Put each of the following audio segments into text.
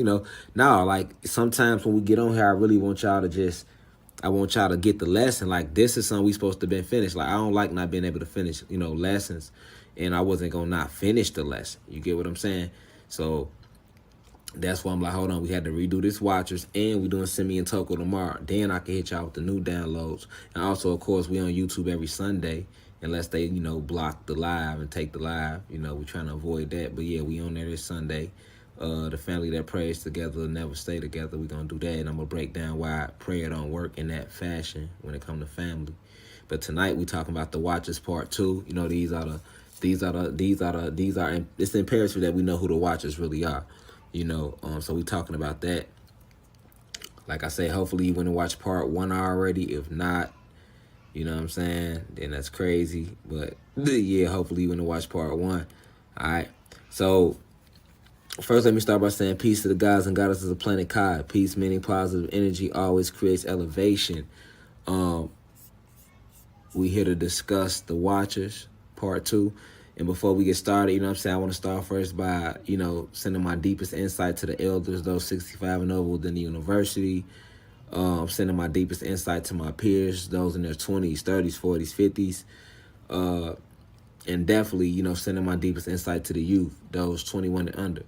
no, like sometimes when we get on here, I really want y'all to I want y'all to get the lesson. Like, this is something we supposed to been finished. Like, I don't like not being able to finish, lessons. And I wasn't going to not finish the lesson. You get what I'm saying? So that's why I'm like, hold on, we had to redo this Watchers, and we doing Simi and Toko tomorrow. Then I can hit y'all with the new downloads. And also, of course, we on YouTube every Sunday, unless they, block the live and take the live. We're trying to avoid that. But yeah, we on there this Sunday. The family that prays together never stay together. We're going to do that, and I'm going to break down why prayer don't work in that fashion when it comes to family. But tonight we talking about the Watchers part 2. It's imperative that we know who the Watchers really are. So we talking about that. Like I say, hopefully you went and watched part 1 already. If not, you know what I'm saying, then that's crazy. But yeah, hopefully you went and watched part 1. All right. So first, let me start by saying peace to the gods and goddesses of planet Kai. Peace, meaning positive energy, always creates elevation. We here to discuss the Watchers part 2. And before we get started, I want to start first by, sending my deepest insight to the elders, those 65 and over within the university. Sending my deepest insight to my peers, those in their 20s, 30s, 40s, 50s. And definitely, sending my deepest insight to the youth, those 21 and under.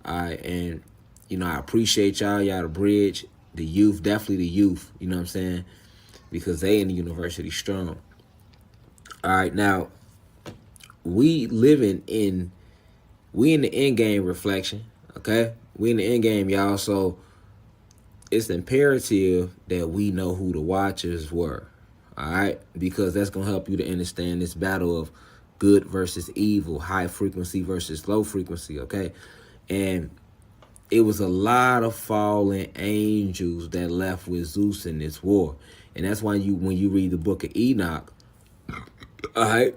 All right, and, I appreciate y'all the bridge, the youth, definitely the youth, you know what I'm saying, because they in the university strong. All right, now, we in the end game reflection, okay? We in the end game, y'all, so it's imperative that we know who the Watchers were, all right? Because that's going to help you to understand this battle of good versus evil, high frequency versus low frequency, okay? And it was a lot of fallen angels that left with Zeus in this war. And that's why when you read the book of Enoch, all right,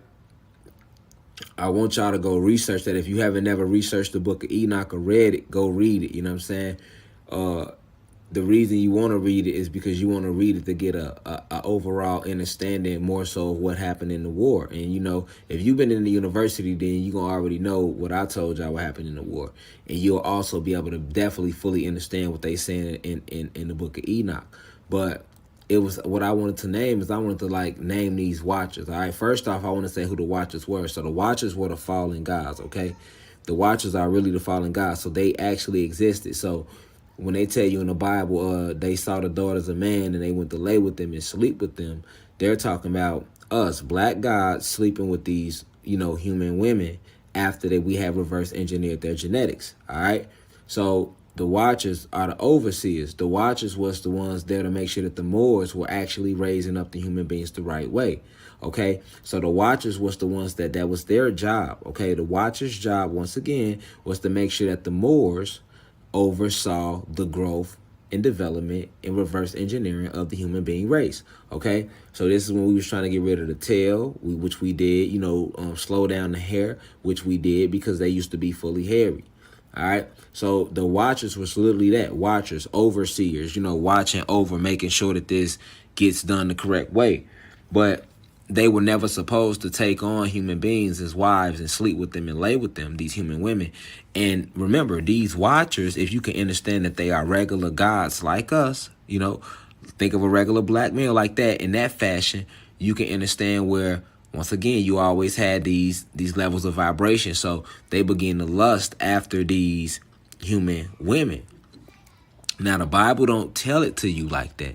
I want y'all to go research that. If you haven't never researched the book of Enoch or read it, go read it. You know what I'm saying? The reason you want to read it is because you want to read it to get a overall understanding more so of what happened in the war. And, if you've been in the university, then you're going to already know what I told y'all what happened in the war. And you'll also be able to definitely fully understand what they saying in the book of Enoch. But it was what I wanted to name is I wanted to name these Watchers. All right. First off, I want to say who the Watchers were. So the Watchers were the fallen gods. OK, the Watchers are really the fallen gods. So they actually existed. So when they tell you in the Bible, they saw the daughters of man and they went to lay with them and sleep with them, they're talking about us, black gods, sleeping with these, human women after that we have reverse engineered their genetics. All right. So the Watchers are the overseers. The Watchers was the ones there to make sure that the Moors were actually raising up the human beings the right way. Okay, so the Watchers was the ones that was their job. Okay, the Watchers' job, once again, was to make sure that the Moors oversaw the growth and development and reverse engineering of the human being race. Okay, so this is when we was trying to get rid of the tail, which we did, slow down the hair, which we did because they used to be fully hairy. All right, so the Watchers was literally that, Watchers, overseers, watching over, making sure that this gets done the correct way. But they were never supposed to take on human beings as wives and sleep with them and lay with them, these human women. And remember, these Watchers, if you can understand that they are regular gods like us, think of a regular black male like that in that fashion, you can understand where, once again, you always had these levels of vibration. So they begin to lust after these human women. Now, the Bible don't tell it to you like that.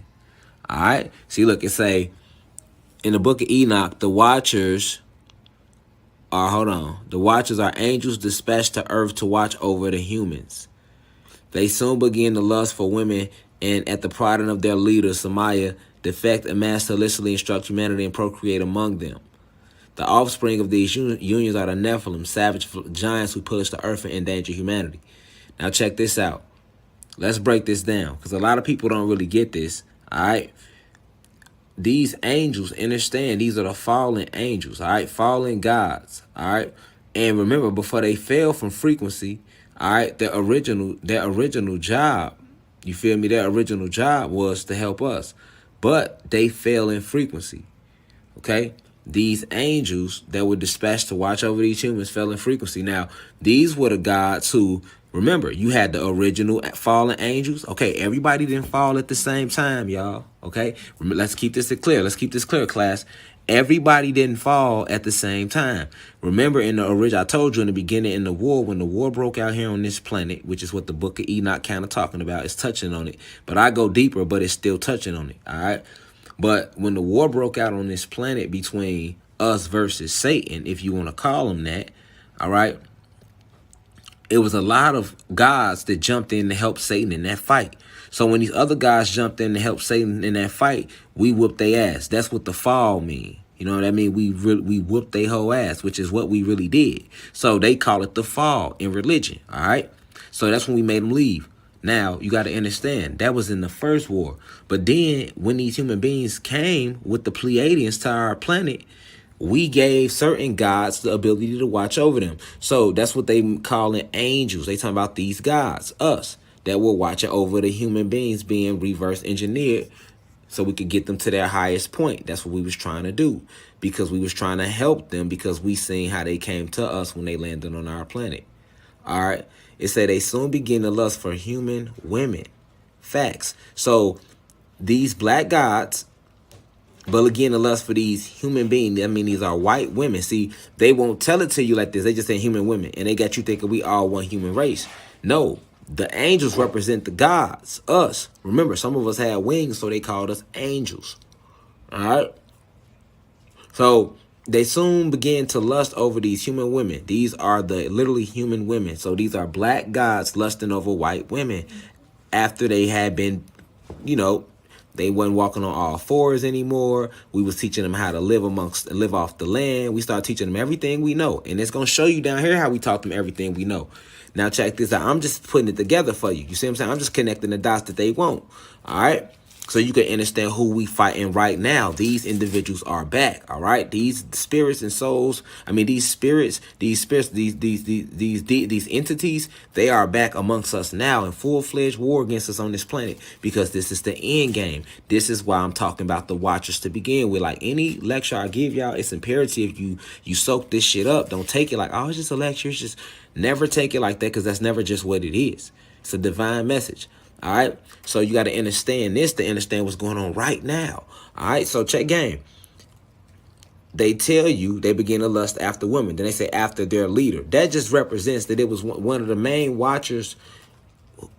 All right. See, look, it say in the book of Enoch, the Watchers are angels dispatched to earth to watch over the humans. They soon begin to lust for women, and at the prodding of their leader, Samaya, defect, amass, illicitly instruct humanity and procreate among them. The offspring of these unions are the Nephilim, savage giants who push the earth and endanger humanity. Now check this out. Let's break this down, because a lot of people don't really get this. All right. These angels, understand, these are the fallen angels. All right. Fallen gods. All right. And remember, before they fell from frequency, all right, their original job, you feel me? Their original job was to help us, but they fell in frequency. Okay. These angels that were dispatched to watch over these humans fell in frequency. Now, these were the gods who Remember, you had the original fallen angels. Okay, everybody didn't fall at the same time, y'all. Okay, let's keep this clear. Let's keep this clear, class. Everybody didn't fall at the same time. Remember, in the original, I told you in the beginning, in the war, when the war broke out here on this planet, which is what the book of Enoch kind of talking about, it's touching on it. But I go deeper, but it's still touching on it. All right. But when the war broke out on this planet between us versus Satan, if you want to call him that, all right, it was a lot of gods that jumped in to help Satan in that fight. So when these other guys jumped in to help Satan in that fight, we whooped their ass. That's what the fall mean. You know what I mean? We whooped their whole ass, which is what we really did. So they call it the fall in religion, all right? So that's when we made them leave. Now, you got to understand, that was in the first war. But then when these human beings came with the Pleiadians to our planet, we gave certain gods the ability to watch over them. So that's what they calling angels. They talking about these gods, us, that were watching over the human beings being reverse engineered so we could get them to their highest point. That's what we was trying to do, because we was trying to help them, because we seen how they came to us when they landed on our planet. All right. It said they soon begin to lust for human women. Facts. So these black gods, but again, the lust for these human beings, I mean, these are white women. See, they won't tell it to you like this. They just say human women, and they got you thinking we all one human race. No, the angels represent the gods, us. Remember, some of us had wings, so they called us angels. All right? So they soon began to lust over these human women. These are the literally human women. So these are black gods lusting over white women after they had been, you know, they wasn't walking on all fours anymore. We was teaching them how to live off the land. We started teaching them everything we know. And it's going to show you down here how we taught them everything we know. Now check this out. I'm just putting it together for you. You see what I'm saying? I'm just connecting the dots that they won't. All right? So you can understand who we fighting right now. These individuals are back. All right. These spirits and souls. I mean, these entities, they are back amongst us now in full-fledged war against us on this planet, because this is the end game. This is why I'm talking about the watchers to begin with. Like any lecture I give y'all, it's imperative you soak this shit up. Don't take it like, oh, it's just a lecture. It's just never take it like that, because that's never just what it is. It's a divine message. All right. So you got to understand this to understand what's going on right now. All right. So check game. They tell you they begin to lust after women. Then they say after their leader. That just represents that it was one of the main watchers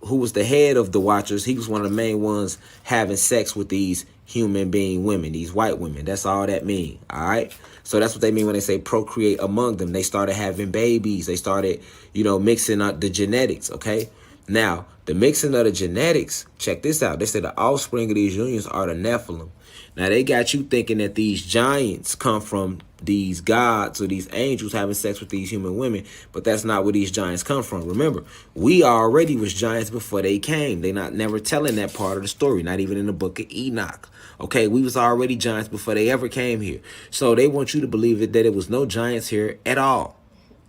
who was the head of the watchers. He was one of the main ones having sex with these human being women, these white women. That's all that mean. All right. So that's what they mean when they say procreate among them. They started having babies. They started, mixing up the genetics. OK. Now, the mixing of the genetics, check this out. They say the offspring of these unions are the Nephilim. Now, they got you thinking that these giants come from these gods or these angels having sex with these human women, but that's not where these giants come from. Remember, we already was giants before they came. They never telling that part of the story, not even in the book of Enoch. Okay, we was already giants before they ever came here. So they want you to believe that there was no giants here at all.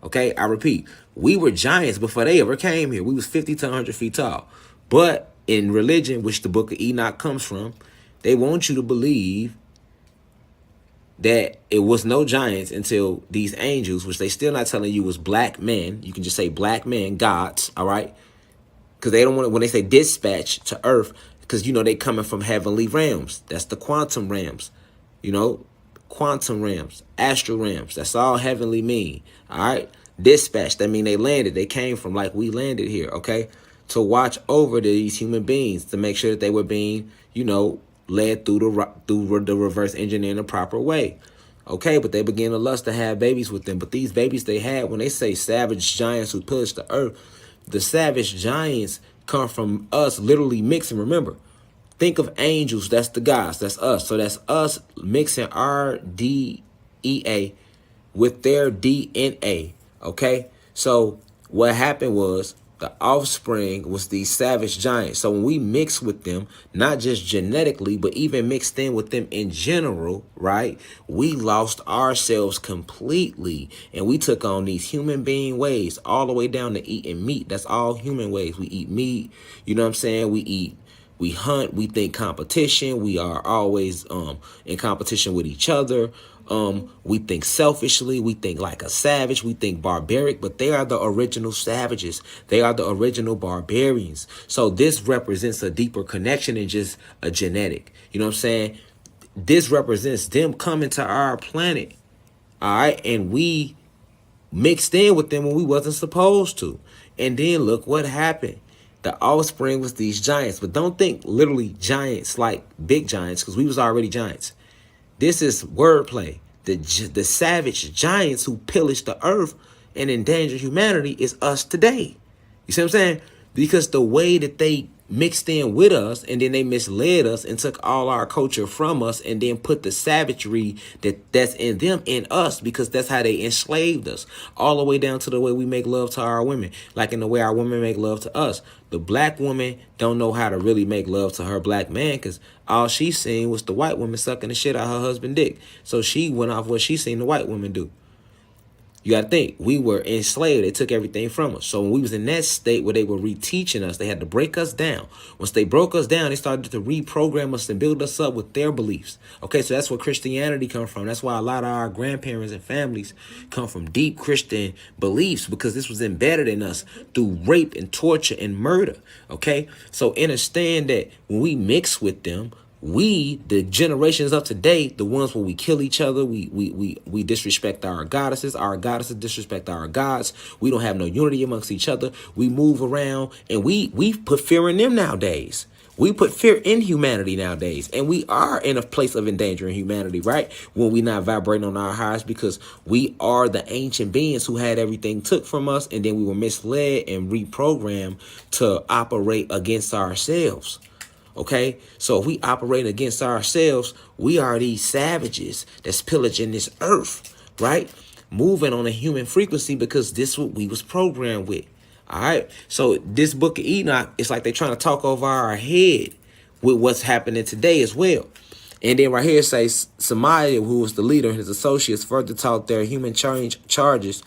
Okay, I repeat, we were giants before they ever came here. We was 50 to 100 feet tall. But in religion, which the book of Enoch comes from, they want you to believe that it was no giants until these angels, which they still not telling you was black men. You can just say black men, gods, all right? Because they don't want to, when they say dispatch to earth, because, they coming from heavenly realms. That's the quantum realms, quantum realms, astral realms. That's all heavenly mean. All right. Dispatch. That mean they landed. They came from like we landed here. OK, to watch over these human beings to make sure that they were being, led through the reverse engineer in the proper way. OK, but they began to lust to have babies with them. But these babies they had, when they say savage giants who pillaged the earth, the savage giants come from us literally mixing. Remember, think of angels. That's the gods. That's us. So that's us mixing our DEA with their DNA. Okay. So what happened was the offspring was these savage giants. So when we mix with them, not just genetically, but even mixed in with them in general, right? We lost ourselves completely. And we took on these human being ways all the way down to eating meat. That's all human ways. We eat meat. You know what I'm saying? We eat We hunt. We think competition. We are always in competition with each other. We think selfishly. We think like a savage. We think barbaric. But they are the original savages. They are the original barbarians. So this represents a deeper connection than just a genetic. You know what I'm saying? This represents them coming to our planet. All right, and we mixed in with them when we wasn't supposed to. And then look what happened. The offspring was these giants. But don't think literally giants like big giants, because we was already giants. This is wordplay. The savage giants who pillaged the earth and endangered humanity is us today. You see what I'm saying? Because the way that they mixed in with us and then they misled us and took all our culture from us and then put the savagery that's in them in us, because that's how they enslaved us, all the way down to the way we make love to our women, like in the way our women make love to us. The black woman don't know how to really make love to her black man, because all she seen was the white woman sucking the shit out of her husband's dick. So she went off what she seen the white woman do. You got to think, we were enslaved. They took everything from us. So when we was in that state where they were reteaching us, they had to break us down. Once they broke us down, they started to reprogram us and build us up with their beliefs. Okay, so that's where Christianity come from. That's why a lot of our grandparents and families come from deep Christian beliefs, because this was embedded in us through rape and torture and murder. Okay, so understand that when we mix with them, we, the generations of today, the ones where we kill each other, we disrespect our goddesses disrespect our gods. We don't have no unity amongst each other. We move around and we put fear in them nowadays. We put fear in humanity nowadays, and we are in a place of endangering humanity, right? When we not vibrating on our highs, because we are the ancient beings who had everything took from us, and then we were misled and reprogrammed to operate against ourselves. Okay, so if we operate against ourselves, we are these savages that's pillaging this earth, right? Moving on a human frequency, because this is what we was programmed with. All right, so this book of Enoch, it's like they're trying to talk over our head with what's happening today as well. And then right here it says Samaya, who was the leader, and his associates further taught their human charges,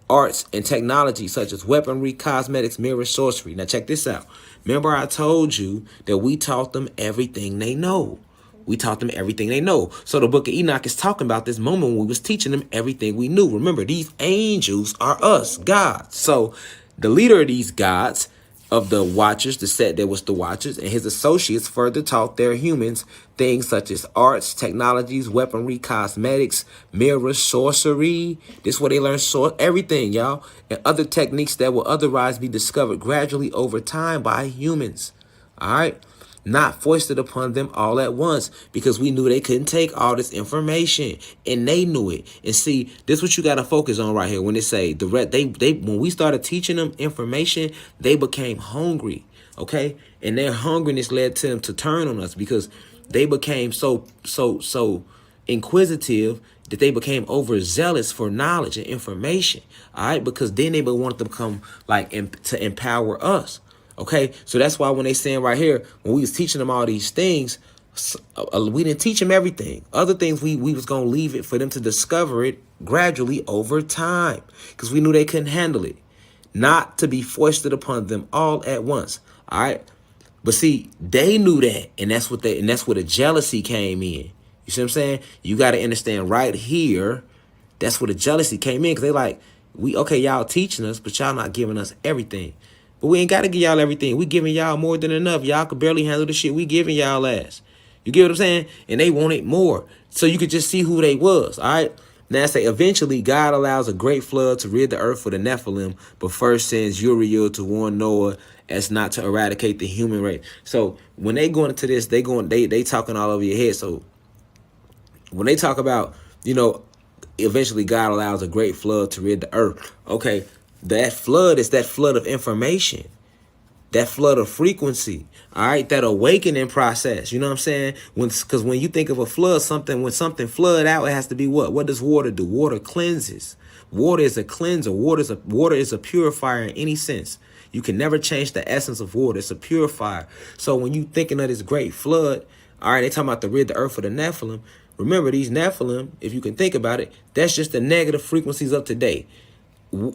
arts, and technology such as weaponry, cosmetics, mirror, sorcery. Now check this out. Remember I told you that we taught them everything they know. We taught them everything they know. So the book of Enoch is talking about this moment when we was teaching them everything we knew. Remember, these angels are us, gods. So the leader of these gods, of the watchers, the set that was the watchers, and his associates further taught their humans things such as arts, technologies, weaponry, cosmetics, mirrors, sorcery. This is where they learn everything, y'all, and other techniques that will otherwise be discovered gradually over time by humans. All right, not foisted upon them all at once, because we knew they couldn't take all this information, and they knew it. And see, this is what you got to focus on right here. When they say when we started teaching them information, they became hungry. Okay, and their hungriness led to them to turn on us, because they became so inquisitive that they became overzealous for knowledge and information. All right, because then they would want to become like to empower us. Okay, so that's why when they saying right here, when we was teaching them all these things, we didn't teach them everything. Other things we was going to leave it for them to discover it gradually over time, because we knew they couldn't handle it, not to be foisted upon them all at once. All right, but see, they knew that, and that's where the jealousy came in. You see what I'm saying? You got to understand right here, that's where the jealousy came in, because they like, y'all teaching us, but y'all not giving us everything. But we ain't got to give y'all everything. We giving y'all more than enough. Y'all could barely handle the shit we giving y'all ass. You get what I'm saying? And they wanted more. So you could just see who they was, all right? Now I say, eventually, God allows a great flood to rid the earth of the Nephilim, but first sends Uriel to warn Noah as not to eradicate the human race. So when they going into this, they talking all over your head. So when they talk about, eventually God allows a great flood to rid the earth. Okay, that flood is that flood of information, that flood of frequency, all right, that awakening process. You know what I'm saying? Because when you think of a flood, when something flood out, it has to be what? What does water do? Water cleanses. Water is a cleanser. Water is a purifier in any sense. You can never change the essence of water. It's a purifier. So when you thinking of this great flood, all right, they talking about to rid the earth of the Nephilim. Remember, these Nephilim, if you can think about it, that's just the negative frequencies of today.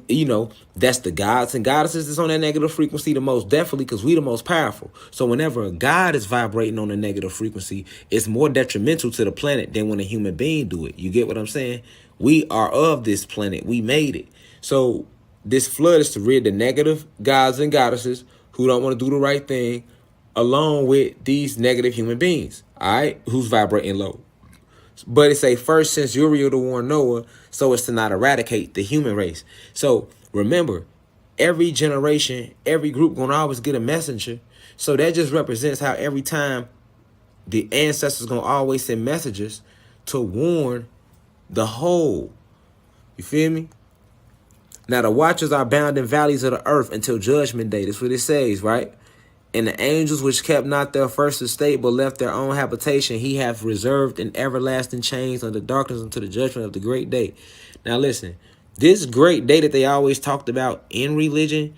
you know, that's the gods and goddesses that's on that negative frequency the most, definitely, because we the most powerful. So whenever a god is vibrating on a negative frequency, it's more detrimental to the planet than when a human being do it. You get what I'm saying? We are of this planet. We made it. So this flood is to rid the negative gods and goddesses who don't want to do the right thing, along with these negative human beings, all right, who's vibrating low. But it's a first since Uriel to warn Noah, so as to not eradicate the human race. So remember, every generation, every group gonna always get a messenger. So that just represents how every time the ancestors gonna always send messengers to warn the whole. You feel me? Now the watchers are bound in valleys of the earth until judgment day. That's what it says, right? And the angels which kept not their first estate, but left their own habitation, he hath reserved in everlasting chains under darkness unto the judgment of the great day. Now listen, this great day that they always talked about in religion,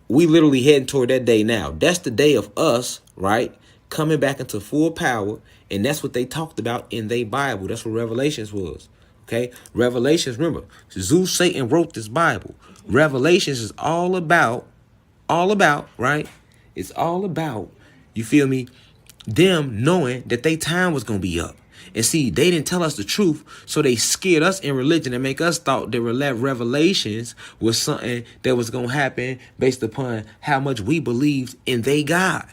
we literally heading toward that day now. That's the day of us, right? Coming back into full power. And that's what they talked about in their Bible. That's what Revelations was. Okay? Revelations, remember, Zeus, Satan wrote this Bible. Revelations is all about, right? It's all about, you feel me, them knowing that their time was going to be up. And see, they didn't tell us the truth, so they scared us in religion and make us thought that revelations was something that was going to happen based upon how much we believed in they God.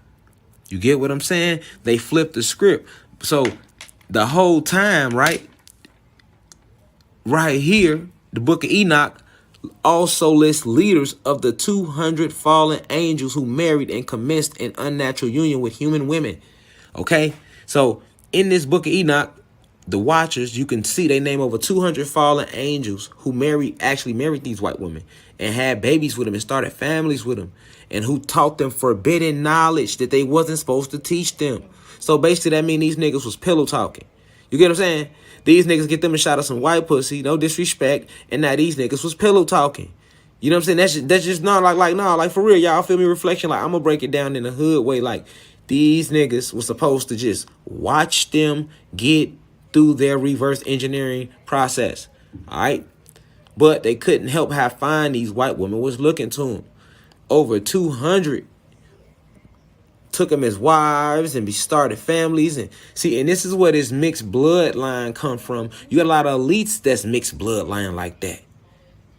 You get what I'm saying? They flipped the script. So the whole time, right here, the book of Enoch also lists leaders of the 200 fallen angels who married and commenced an unnatural union with human women. Okay, so in this book of Enoch, the watchers, you can see they name over 200 fallen angels who actually married these white women and had babies with them and started families with them, and who taught them forbidden knowledge that they wasn't supposed to teach them. So basically that means these niggas was pillow talking. You get what I'm saying? These niggas get them a shot of some white pussy, no disrespect, and now these niggas was pillow talking. You know what I'm saying? That's just not like for real, y'all feel me? Reflection, like I'm gonna break it down in a hood way. Like these niggas was supposed to just watch them get through their reverse engineering process. All right, but they couldn't help how fine these white women was looking to them. Over 200 took them as wives and started families. And see, and this is where this mixed bloodline come from. You got a lot of elites that's mixed bloodline like that.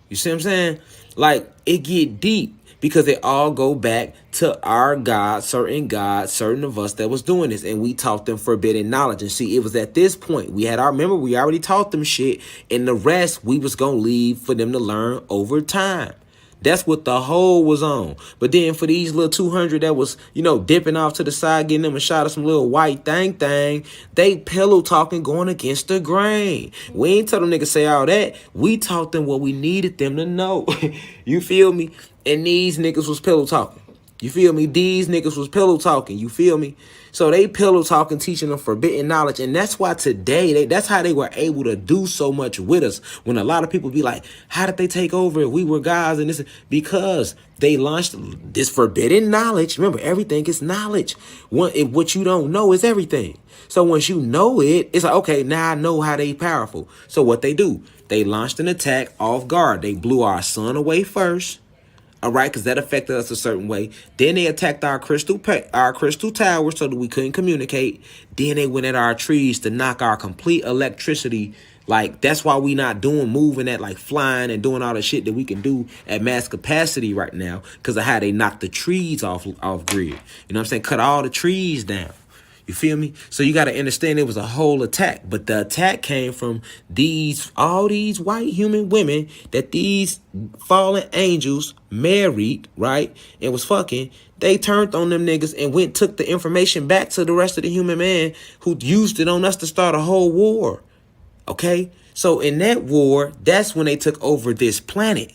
You see what I'm saying? Like, it get deep because they all go back to our God, certain of us that was doing this. And we taught them forbidden knowledge. And see, it was at this point we already taught them shit. And the rest we was going to leave for them to learn over time. That's what the whole was on. But then for these little 200 that was, dipping off to the side, getting them a shot of some little white thing, they pillow talking, going against the grain. We ain't tell them niggas say all that. We taught them what we needed them to know. You feel me? And these niggas was pillow talking. You feel me? These niggas was pillow talking. You feel me? So they pillow talking, teaching them forbidden knowledge. And that's why today, that's how they were able to do so much with us. When a lot of people be like, how did they take over if we were guys? And this, because they launched this forbidden knowledge. Remember, everything is knowledge. What you don't know is everything. So once you know it, it's like, okay, now I know how they powerful. So what they do, they launched an attack off guard. They blew our sun away first. All right, because that affected us a certain way. Then they attacked our crystal towers so that we couldn't communicate. Then they went at our trees to knock our complete electricity. Like, that's why we not moving at like flying and doing all the shit that we can do at mass capacity right now because of how they knocked the trees off grid. You know what I'm saying? Cut all the trees down. You feel me? So you got to understand it was a whole attack. But the attack came from all these white human women that these fallen angels married, right? And was fucking. They turned on them niggas and took the information back to the rest of the human man who used it on us to start a whole war. Okay? So in that war, that's when they took over this planet.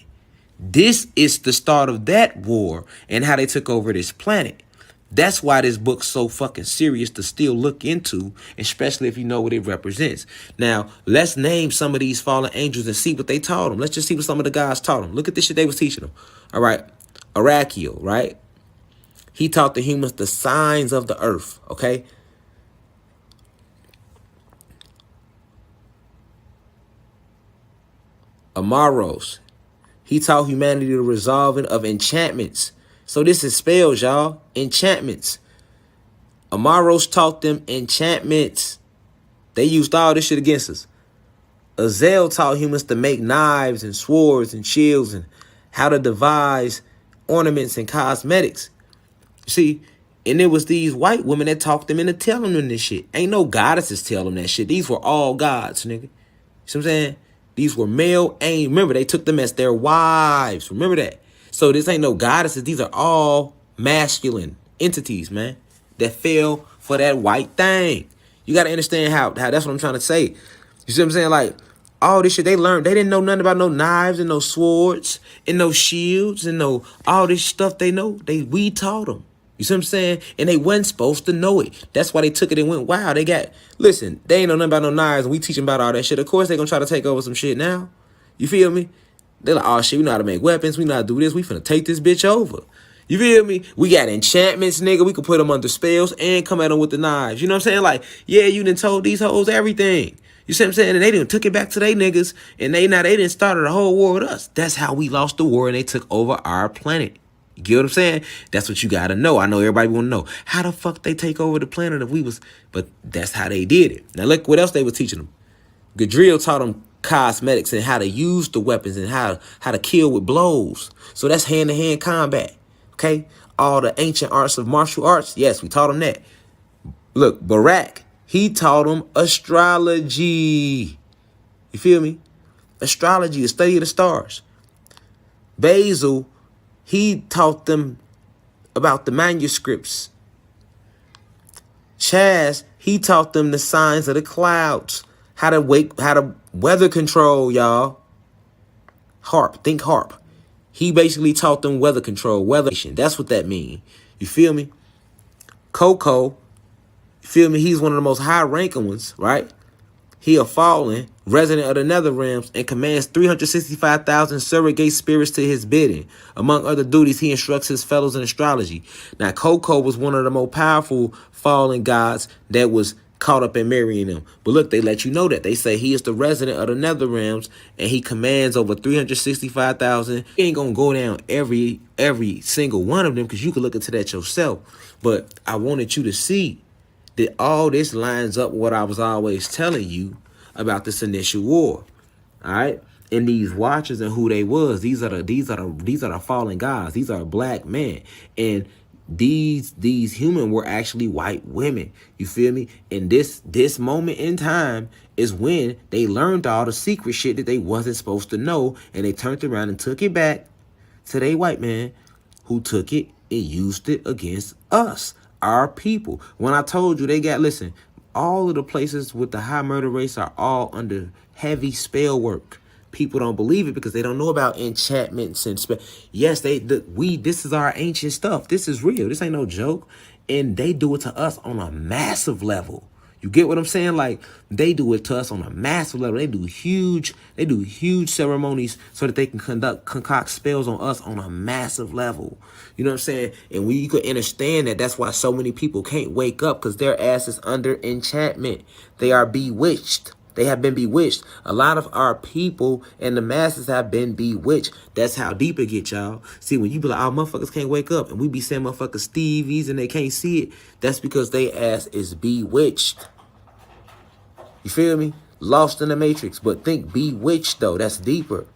This is the start of that war and how they took over this planet. That's why this book's so fucking serious to still look into, especially if you know what it represents. Now, let's name some of these fallen angels and see what they taught them. Let's just see what some of the guys taught them. Look at this shit they was teaching them. All right. Arachiel, right? He taught the humans the signs of the earth, okay? Amaros, He taught humanity the resolving of enchantments. So this is spells, y'all. Enchantments. Amaros taught them enchantments. They used all this shit against us. Azazel taught humans to make knives and swords and shields and how to devise ornaments and cosmetics. See, and it was these white women that talked them into telling them this shit. Ain't no goddesses tell them that shit. These were all gods, nigga. You see what I'm saying? These were male. Ain't remember they took them as their wives. Remember that. So this ain't no goddesses. These are all masculine entities, man, that fell for that white thing. You got to understand how that's what I'm trying to say. You see what I'm saying? Like, all this shit they learned, they didn't know nothing about no knives and no swords and no shields and no all this stuff they know. We taught them. You see what I'm saying? And they wasn't supposed to know it. That's why they took it and went, wow, listen, they ain't know nothing about no knives and we teach them about all that shit. Of course they gonna try to take over some shit now. You feel me? They're like, oh shit, we know how to make weapons. We know how to do this. We finna take this bitch over. You feel me? We got enchantments, nigga. We could put them under spells and come at them with the knives. You know what I'm saying? Like, yeah, you done told these hoes everything. You see what I'm saying? And they done took it back to they niggas. And they didn't start a whole war with us. That's how we lost the war and they took over our planet. You get what I'm saying? That's what you gotta know. I know everybody wanna know. How the fuck they take over the planet if we was... But that's how they did it. Now look what else they were teaching them. Gadriel taught them cosmetics and how to use the weapons and how to kill with blows. So that's hand-to-hand combat. Okay? All the ancient arts of martial arts. Yes, we taught them that. Look, Barak, he taught them astrology. You feel me? Astrology, the study of the stars. Basil, he taught them about the manuscripts. Chaz, he taught them the signs of the clouds. How to weather control, y'all. Harp, think harp. He basically taught them weather control, weather. That's what that means. You feel me? Coco, you feel me? He's one of the most high-ranking ones, right? He a fallen, resident of the nether realms, and commands 365,000 surrogate spirits to his bidding. Among other duties, he instructs his fellows in astrology. Now, Coco was one of the most powerful fallen gods that was caught up in marrying them. But look, they let you know that. They say he is the resident of the nether realms, and he commands over 365,000. He ain't gonna go down every single one of them, because you can look into that yourself. But I wanted you to see that all this lines up with what I was always telling you about this initial war. All right? And these watchers and who they was, these are the fallen gods. These are black men. And these human were actually white women. You feel me? And this moment in time is when they learned all the secret shit that they wasn't supposed to know, and they turned around and took it back to they white man who took it and used it against us, our people. When I told you they got, listen, all of the places with the high murder rates are all under heavy spell work. People don't believe it because they don't know about enchantments and spell. Yes, this is our ancient stuff. This is real. This ain't no joke. And they do it to us on a massive level. You get what I'm saying? Like, they do it to us on a massive level. They do huge ceremonies so that they can concoct spells on us on a massive level. You know what I'm saying? And you could understand that that's why so many people can't wake up, because their ass is under enchantment. They are bewitched. They have been bewitched. A lot of our people and the masses have been bewitched. That's how deep it gets, y'all. See, when you be like, oh, motherfuckers can't wake up, and we be saying motherfuckers Stevies and they can't see it, that's because they ass is bewitched. You feel me? Lost in the matrix. But think bewitched, though. That's deeper.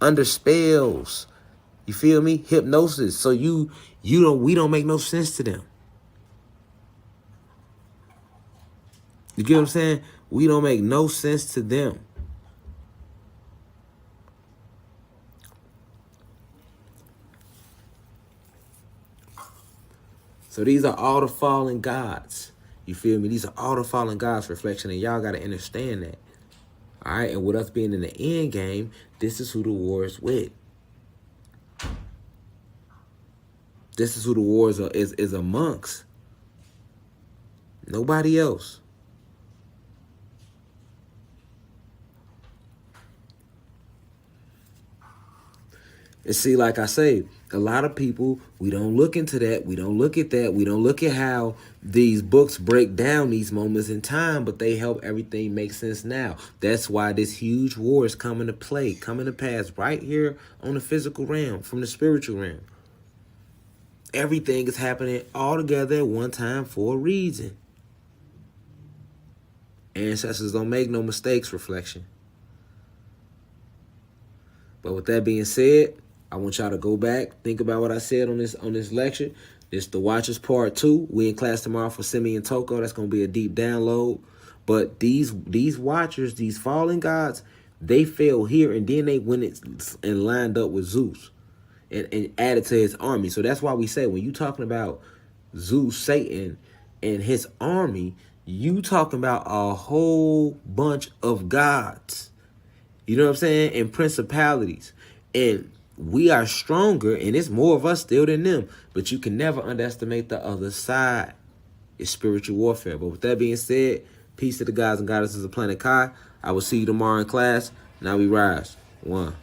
Under spells. You feel me? Hypnosis. So we don't make no sense to them. You get what I'm saying? We don't make no sense to them. So these are all the fallen gods. You feel me? These are all the fallen gods reflection, and y'all got to understand that. All right? And with us being in the end game, this is who the war is with. This is who the war is amongst. Nobody else. And see, like I say, a lot of people, we don't look into that. We don't look at that. We don't look at how these books break down these moments in time, but they help everything make sense now. That's why this huge war is coming to play, coming to pass right here on the physical realm, from the spiritual realm. Everything is happening all together at one time for a reason. Ancestors don't make no mistakes, reflection. But with that being said, I want y'all to go back, think about what I said on this lecture. This the Watchers Part 2. We in class tomorrow for Simeon Toko. That's gonna be a deep download. But these Watchers, these fallen gods, they fell here, and then they went and lined up with Zeus and added to his army. So that's why we say, when you talking about Zeus, Satan, and his army, you talking about a whole bunch of gods. You know what I'm saying? And principalities. And we are stronger, and it's more of us still than them. But you can never underestimate the other side. It's spiritual warfare. But with that being said, peace to the gods and goddesses of Planet Kai. I will see you tomorrow in class. Now we rise. 1.